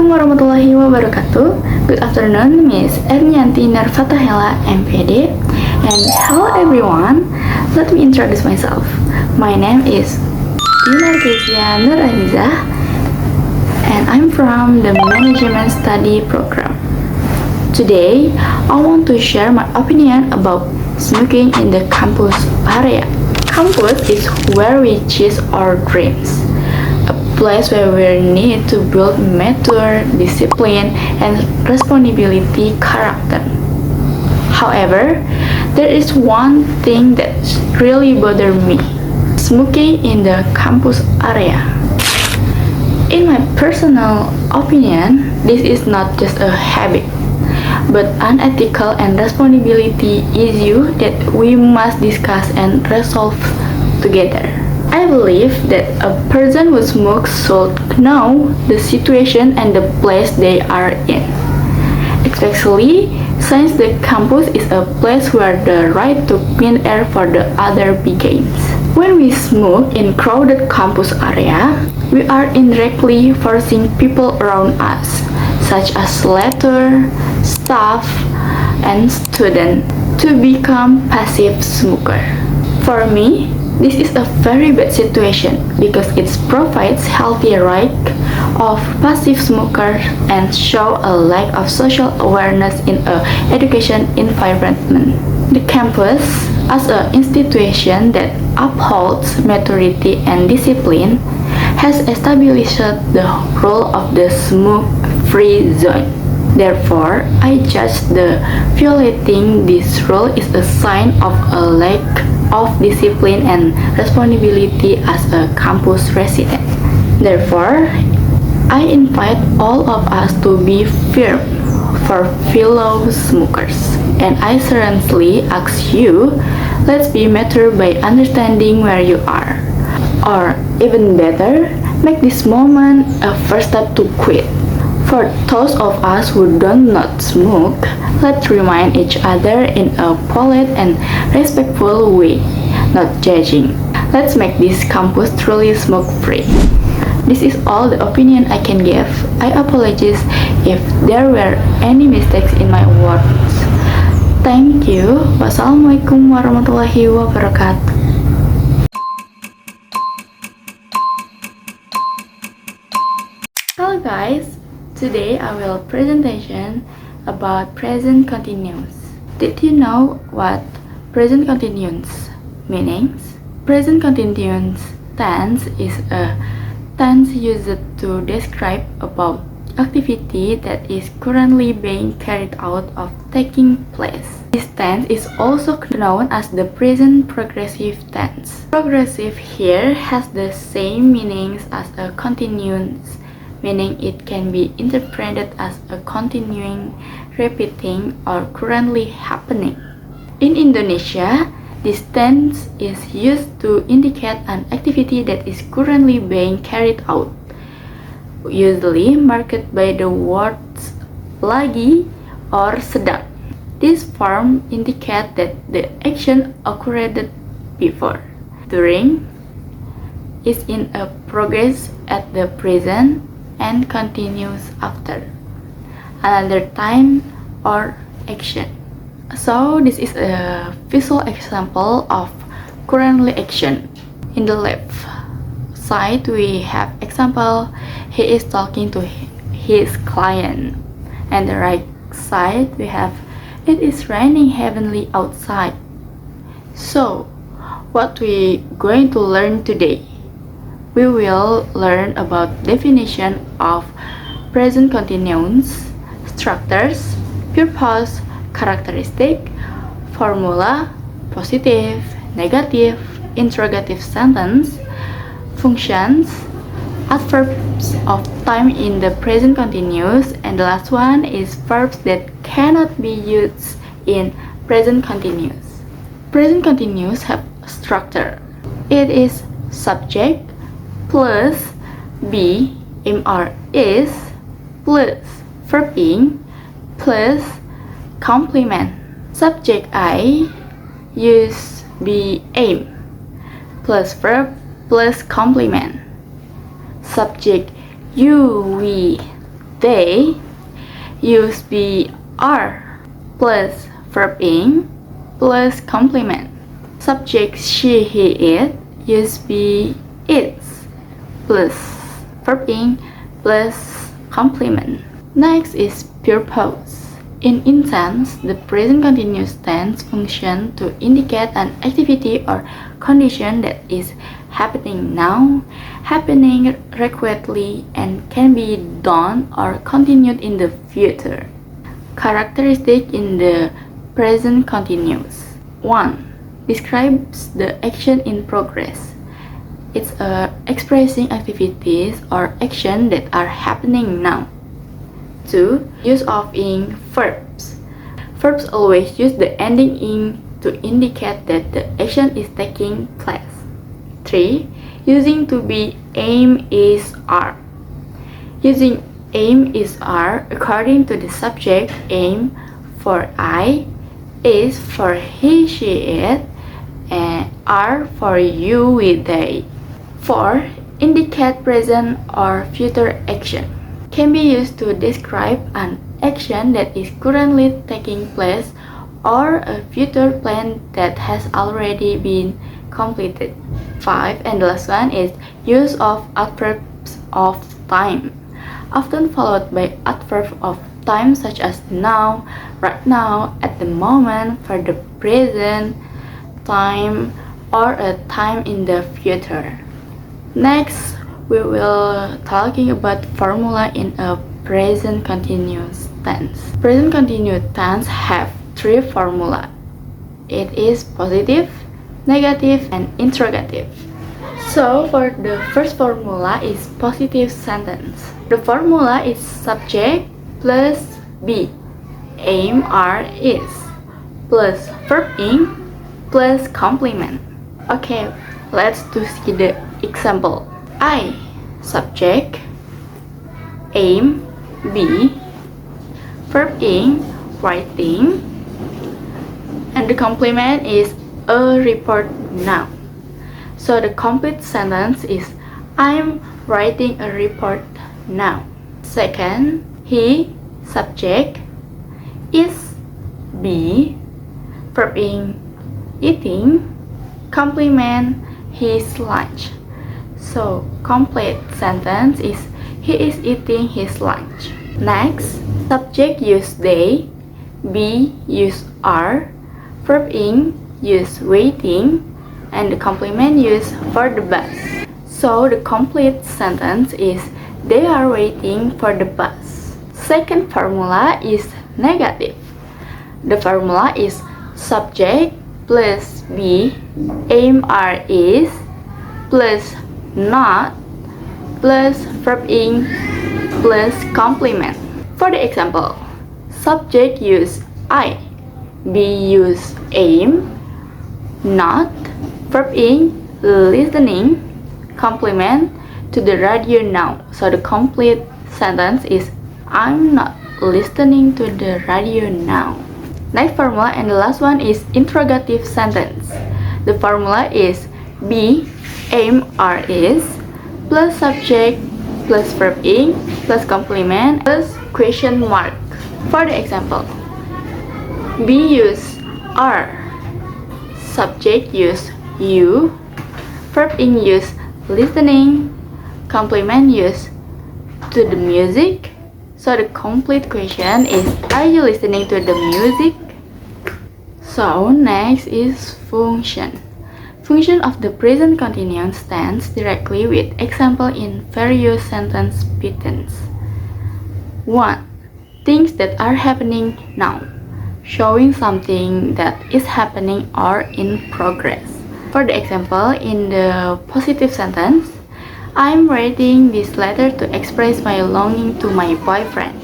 Assalamualaikum warahmatullahi wabarakatuh. Good afternoon, Miss Ernianti Narfatahela, MPD. And hello everyone. Let me introduce myself. My name is Dinar Kezia Nur Azizah, and I'm from the Management Study Program. Today, I want to share my opinion about smoking in the campus area. Campus is where we chase our dreams. A place where we need to build mature, discipline, and responsibility character. However, there is one thing that really bothers me: smoking in the campus area. In my personal opinion, this is not just a habit, but an ethical and responsibility issue that we must discuss and resolve together. I believe that a person who smokes should know the situation and the place they are in, especially since the campus is a place where the right to clean air for the other begins. When we smoke in crowded campus area, we are indirectly forcing people around us, such as leader, staff, and students, to become passive smoker. For me, this is a very bad situation because it provides healthy right of passive smokers and show a lack of social awareness in a education environment. The campus, as an institution that upholds maturity and discipline, has established the role of the smoke-free zone. Therefore, I judge the violating this rule is a sign of a lack of discipline and responsibility as a campus resident. Therefore, I invite all of us to be firm for fellow smokers. And I seriously ask you, let's be mature by understanding where you are. Or even better, make this moment a first step to quit. For those of us who do not smoke, let's remind each other in a polite and respectful way, not judging. Let's make this campus truly smoke-free. This is all the opinion I can give. I apologize if there were any mistakes in my words. Thank you. Wassalamualaikum warahmatullahi wabarakatuh. Hello guys. Today I will presentation about present continuous. Did you know what present continuous meanings? Present continuous tense is a tense used to describe about activity that is currently being carried out or taking place. This tense is also known as the present progressive tense. Progressive here has the same meanings as a continuous, meaning it can be interpreted as a continuing, repeating, or currently happening. In Indonesia, this tense is used to indicate an activity that is currently being carried out, usually marked by the words lagi or sedang. This form indicates that the action occurred before, during, is in a progress at the present, and continues after another time or action. So this is a visual example of currently action. In the left side we have example, he is talking to his client, and the right side we have, it is raining heavily outside. So what we going to learn today? We will learn about definition of present continuous, structures, purpose, characteristic, formula, positive, negative, interrogative sentence, functions, adverbs of time in the present continuous, and the last one is verbs that cannot be used in present continuous. Present continuous have structure. It is subject plus be mr is plus verb being plus complement. Subject I use be aim plus verb plus complement. Subject you, we, they, use be are plus verb ing plus complement. Subject she, he, it, use be its plus verb ing plus complement. Next is purpose. In intense, the present continuous tense functions to indicate an activity or condition that is happening now, happening repeatedly, and can be done or continued in the future. Characteristic in the present continuous. 1. Describes the action in progress. It's expressing activities or action that are happening now. 2. Use of ing verbs. Verbs always use the ending ing to indicate that the action is taking place. 3. Using to be aim is are. Using aim is are according to the subject aim for I, is for he, she, it, and are for you, we, they. 4. Indicate present or future action. Can be used to describe an action that is currently taking place or a future plan that has already been completed. 5. And the last one is use of adverbs of time, often followed by adverbs of time such as now, right now, at the moment, for the present time, or a time in the future. Next, we will talking about formula in a present continuous tense. Present continuous tense have three formula. It is positive, negative, and interrogative. So for the first formula is positive sentence. The formula is subject plus be, aim, are, is, plus verb ing plus complement. Okay, let's see the example. I, subject, aim, be, verb ing, writing, and the complement is a report now. So the complete sentence is I'm writing a report now. Second, he, subject, is, be, verb ing, eating, complement, his lunch. So complete sentence is he is eating his lunch. Next, subject use they, be use are, verb ing use waiting, and the complement use for the bus. So the complete sentence is they are waiting for the bus. Second formula is negative. The formula is subject plus be, aim, are, is, plus not, plus verb ing, plus complement. For the example, subject use I, be use aim, not, verb ing, listening, complement to the radio now. So the complete sentence is I'm not listening to the radio now. Next formula and the last one is interrogative sentence. The formula is be, aim, are, is, plus subject, plus verb ing, plus complement, plus question mark. For the example, be use are, subject use you, verb ing use listening, complement use to the music. So the complete question is are you listening to the music? So next is function. Function of the present continuous tense directly with example in various sentence patterns. 1. Things that are happening now, showing something that is happening or in progress. For the example, in the positive sentence, I'm writing this letter to express my longing to my boyfriend.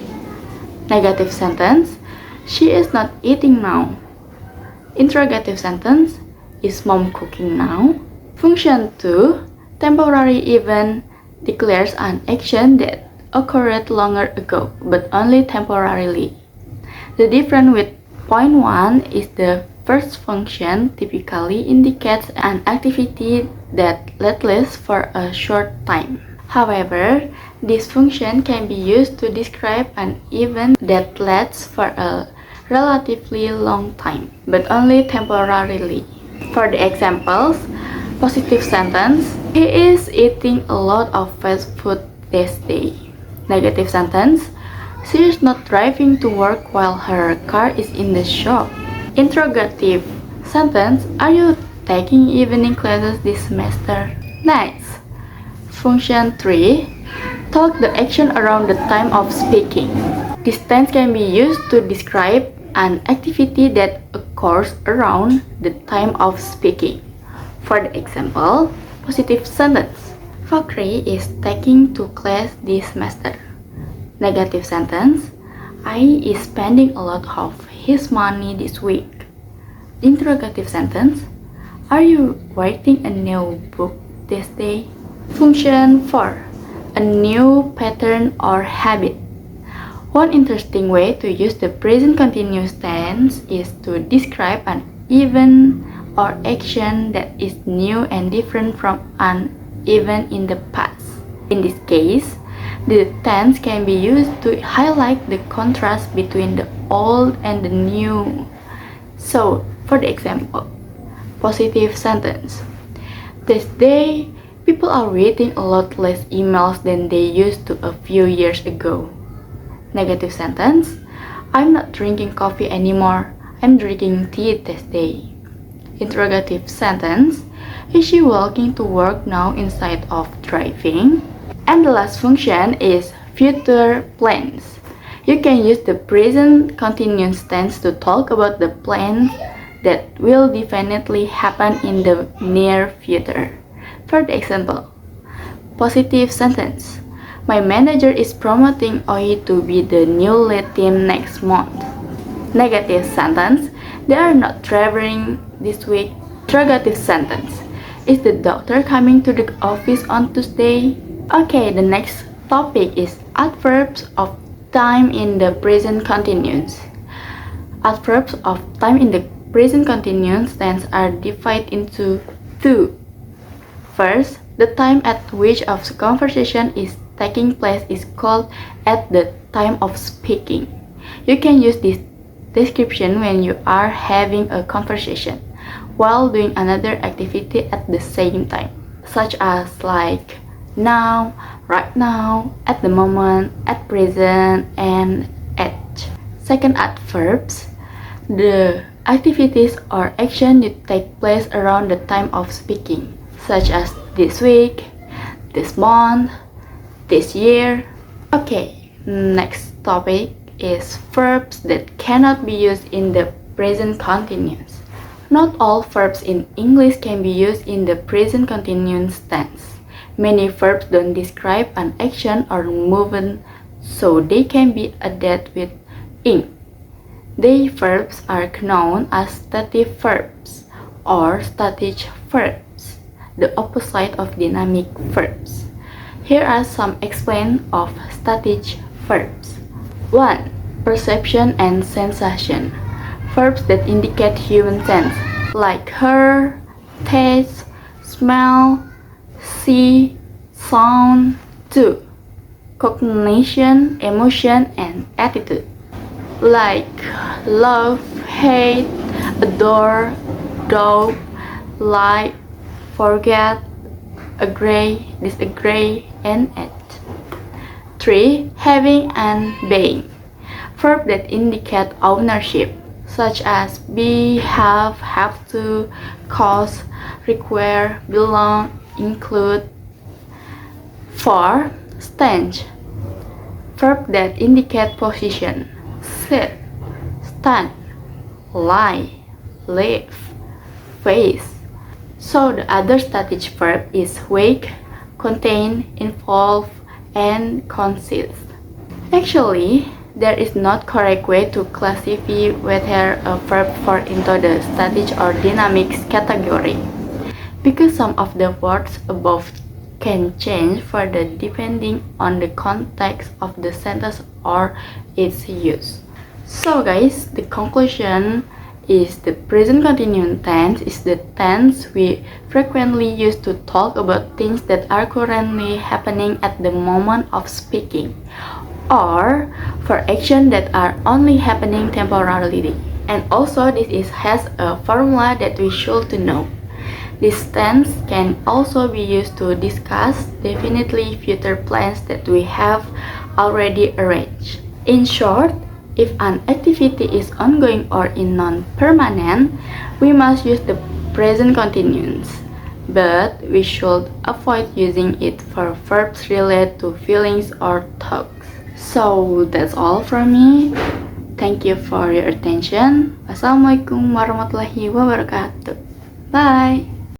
Negative sentence, she is not eating now. Interrogative sentence, is mom cooking now? Function 2, temporary event declares an action that occurred longer ago, but only temporarily. The difference with point 1 is the first function typically indicates an activity that lasts for a short time. However, this function can be used to describe an event that lasts for a relatively long time, but only temporarily. For the examples, positive sentence, he is eating a lot of fast food this day. Negative sentence, she is not driving to work while her car is in the shop. Interrogative sentence, are you taking evening classes this semester? Next, function 3, talk the action around the time of speaking. This tense can be used to describe an activity that occurs around the time of speaking. For the example, positive sentence, Fakri is taking 2 classes this semester. Negative sentence, I is spending a lot of his money this week. Interrogative sentence, are you writing a new book this day? Function 4, a new pattern or habit. One interesting way to use the present continuous tense is to describe an event or action that is new and different from an event in the past. In this case, the tense can be used to highlight the contrast between the old and the new. So, for the example, positive sentence. This day, people are reading a lot less emails than they used to a few years ago. Negative sentence, I'm not drinking coffee anymore, I'm drinking tea this day. Interrogative sentence, is she walking to work now instead of driving? And the last function is future plans. You can use the present continuous tense to talk about the plans that will definitely happen in the near future. For the example, positive sentence. My manager is promoting Oi to be the new lead team next month. Negative sentence. They are not traveling this week. Interrogative sentence. Is the doctor coming to the office on Tuesday? Okay, the next topic is adverbs of time in the present continuous. Adverbs of time in the present continuous tense are divided into 2. First, the time at which a conversation is taking place is called at the time of speaking. You can use this description when you are having a conversation while doing another activity at the same time, such as like now, right now, at the moment, at present, and at. Second, adverbs. The activities or action that take place around the time of speaking, such as this week, this month, this year. Okay, next topic is verbs that cannot be used in the present continuous. Not all verbs in English can be used in the present continuous tense. Many verbs don't describe an action or movement, so they can be added with ing. These verbs are known as stative verbs or static verbs, the opposite of dynamic verbs. Here are some examples of static verbs. 1. Perception and sensation. Verbs that indicate human sense, like hear, taste, smell, see, sound. 2. Cognition, emotion, and attitude, like love, hate, adore, doubt, like, forget, agree, disagree, and act. 3. Having and being. Verbs that indicate ownership, such as be, have to, cause, require, belong, include. 4. Stand. Verb that indicate position, sit, stand, lie, live, face. So the other static verb is wake, contain, involve, and consist. Actually, there is not correct way to classify whether a verb falls into the static or dynamic category, because some of the words above can change further depending on the context of the sentence or its use. So guys, the conclusion is the present continuous tense is the tense we frequently use to talk about things that are currently happening at the moment of speaking, or for actions that are only happening temporarily. And also has a formula that we should to know. This tense can also be used to discuss definitely future plans that we have already arranged. In short, if an activity is ongoing or in non-permanent, we must use the present continuous, but we should avoid using it for verbs related to feelings or thoughts. So that's all from me. Thank you for your attention. Wassalamualaikum warahmatullahi wabarakatuh. Bye.